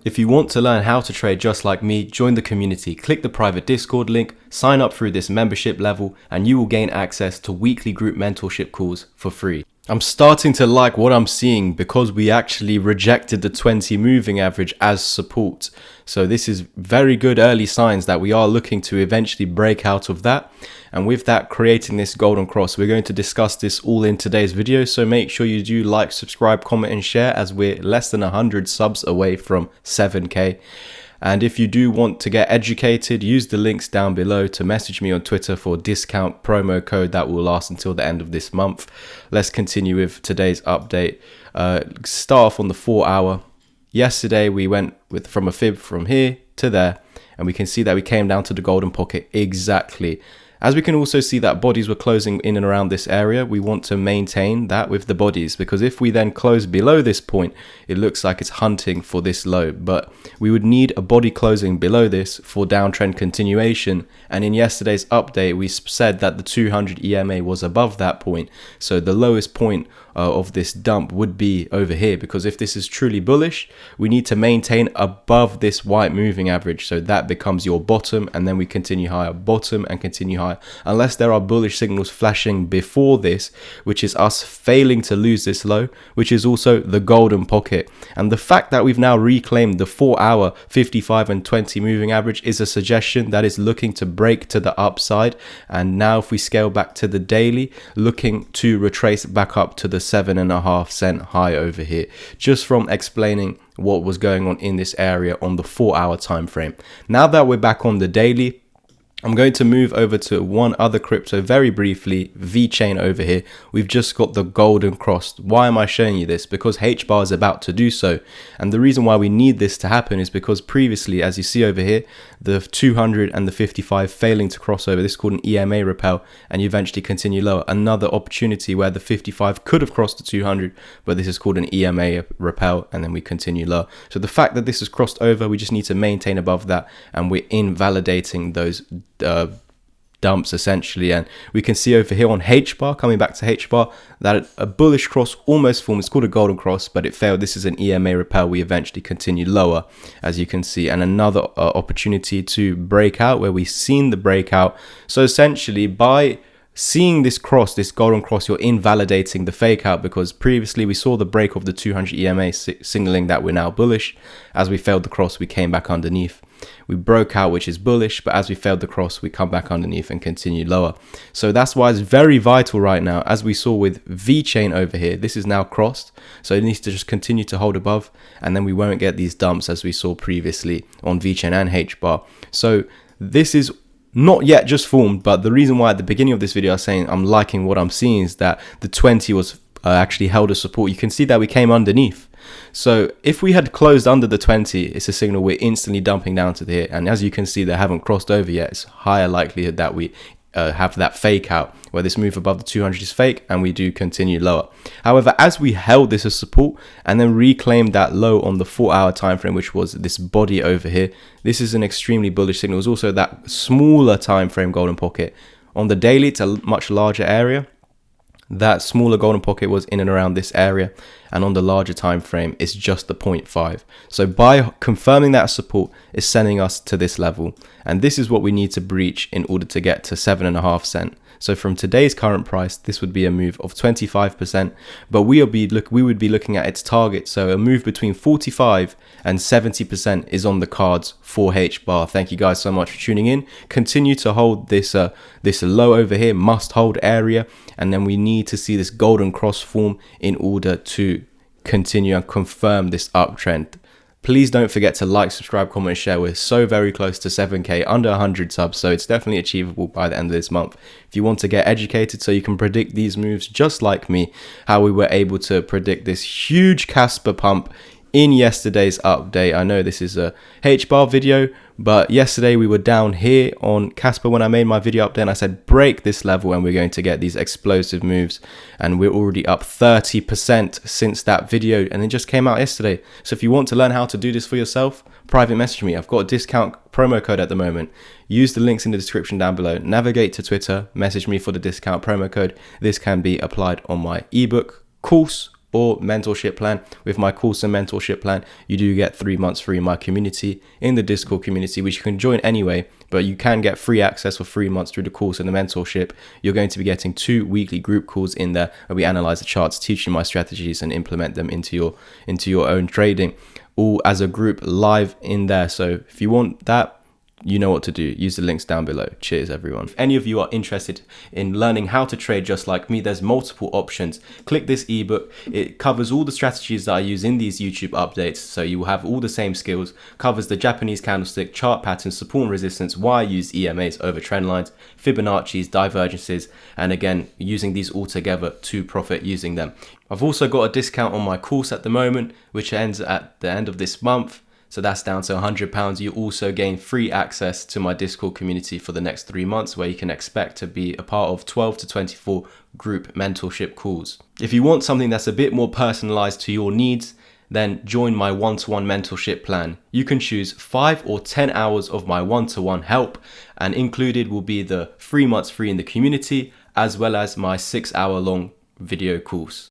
If you want to learn how to trade just like me, join the community, click the private Discord link, sign up through this membership level, and you will gain access to weekly group mentorship calls for free. I'm starting to like what I'm seeing because we actually rejected the 20 moving average as support. So this is very good early signs that we are looking to eventually break out of that. And with that, creating this golden cross. We're going to discuss this all in today's video. So make sure you do like, subscribe, comment and share, as we're less than 100 subs away from 7K. And if you do want to get educated, use the links down below to message me on Twitter for a discount promo code that will last until the end of this month. Let's continue with today's update. Start off on the 4 hour. Yesterday we went from a fib from here to there, and we can see that we came down to the golden pocket exactly. As we can also see that bodies were closing in and around this area, we want to maintain that with the bodies, because if we then close below this point, it looks like it's hunting for this low. But we would need a body closing below this for downtrend continuation. And in yesterday's update, we said that the 200 EMA was above that point. So the lowest point of this dump would be over here, because if this is truly bullish, we need to maintain above this white moving average. So that becomes your bottom, and then we continue higher, bottom and continue higher, unless there are bullish signals flashing before this, which is us failing to lose this low, which is also the golden pocket. And the fact that we've now reclaimed the 4 hour 55 and 20 moving average is a suggestion that is looking to break to the upside. And now if we scale back to the daily, looking to retrace back up to the 7.5 cent high over here, just from explaining what was going on in this area on the 4 hour time frame. Now that we're back on the daily, I'm going to move over to one other crypto very briefly, VeChain over here. We've just got the golden cross. Why am I showing you this? Because HBAR is about to do so. And the reason why we need this to happen is because previously, as you see over here, the 200 and the 55 failing to cross over. This is called an EMA repel, and you eventually continue lower. Another opportunity where the 55 could have crossed the 200, but this is called an EMA repel, and then we continue lower. So the fact that this has crossed over, we just need to maintain above that, and we're invalidating those dumps essentially. And we can see over here on HBAR, coming back to HBAR, that a bullish cross almost formed. It's called a golden cross, but it failed. This is an EMA repel. We eventually continue lower, as you can see, and another opportunity to break out where we've seen the breakout. So essentially, by seeing this cross, this golden cross, you're invalidating the fake out, because previously we saw the break of the 200 EMA signaling that we're now bullish. As we failed the cross, we came back underneath. We broke out, which is bullish, but as we failed the cross, we come back underneath and continue lower. So that's why it's very vital right now, as we saw with VeChain over here. This is now crossed, so it needs to just continue to hold above, and then we won't get these dumps as we saw previously on VeChain and HBAR. So this is not yet just formed, but the reason why at the beginning of this video I was saying I'm liking what I'm seeing is that the 20 was actually held as support. You can see that we came underneath. So if we had closed under the 20, it's a signal we're instantly dumping down to here. And as you can see, they haven't crossed over yet. It's higher likelihood that we have that fake out, where this move above the 200 is fake, and we do continue lower. However, as we held this as support and then reclaimed that low on the 4 hour time frame, which was this body over here, this is an extremely bullish signal. It's also that smaller time frame golden pocket. On the daily, it's a much larger area. That smaller golden pocket was in and around this area, and on the larger time frame, it's just the 0.5. So by confirming that support, is sending us to this level, and this is what we need to breach in order to get to 7.5 cent. So from today's current price, this would be a move of 25%, but we would be looking at its target. So a move between 45 and 70% is on the cards for HBAR. Thank you guys so much for tuning in. Continue to hold this low over here, must hold area, and then we need to see this golden cross form in order to continue and confirm this uptrend. Please don't forget to like, subscribe, comment, and share. We're so very close to 7K, under 100 subs, so it's definitely achievable by the end of this month. If you want to get educated so you can predict these moves just like me, how we were able to predict this huge Casper pump in yesterday's update. I know this is a HBAR video, but yesterday we were down here on Casper when I made my video update, and I said break this level and we're going to get these explosive moves, and we're already up 30% since that video, and it just came out yesterday. So if you want to learn how to do this for yourself, private message me. I've got a discount promo code at the moment. Use the links in the description down below. Navigate to Twitter, message me for the discount promo code. This can be applied on my ebook, course, or mentorship plan. With my course and mentorship plan, you do get 3 months free in my community, in the Discord community, which you can join anyway, but you can get free access for 3 months through the course and the mentorship. You're going to be getting 2 weekly group calls in there where we analyze the charts, teach you my strategies and implement them into your own trading, all as a group live in there. So if you want that, you know what to do. Use the links down below. Cheers, everyone. If any of you are interested in learning how to trade just like me, there's multiple options. Click this ebook. It covers all the strategies that I use in these YouTube updates. So you will have all the same skills. Covers the Japanese candlestick, chart patterns, support and resistance, why I use EMAs over trend lines, Fibonacci's, divergences, and again, using these all together to profit using them. I've also got a discount on my course at the moment, which ends at the end of this month. So that's down to £100. You also gain free access to my Discord community for the next 3 months, where you can expect to be a part of 12 to 24 group mentorship calls. If you want something that's a bit more personalized to your needs, then join my one-to-one mentorship plan. You can choose 5 or 10 hours of my one-to-one help, and included will be the 3 months free in the community, as well as my 6-hour long video course.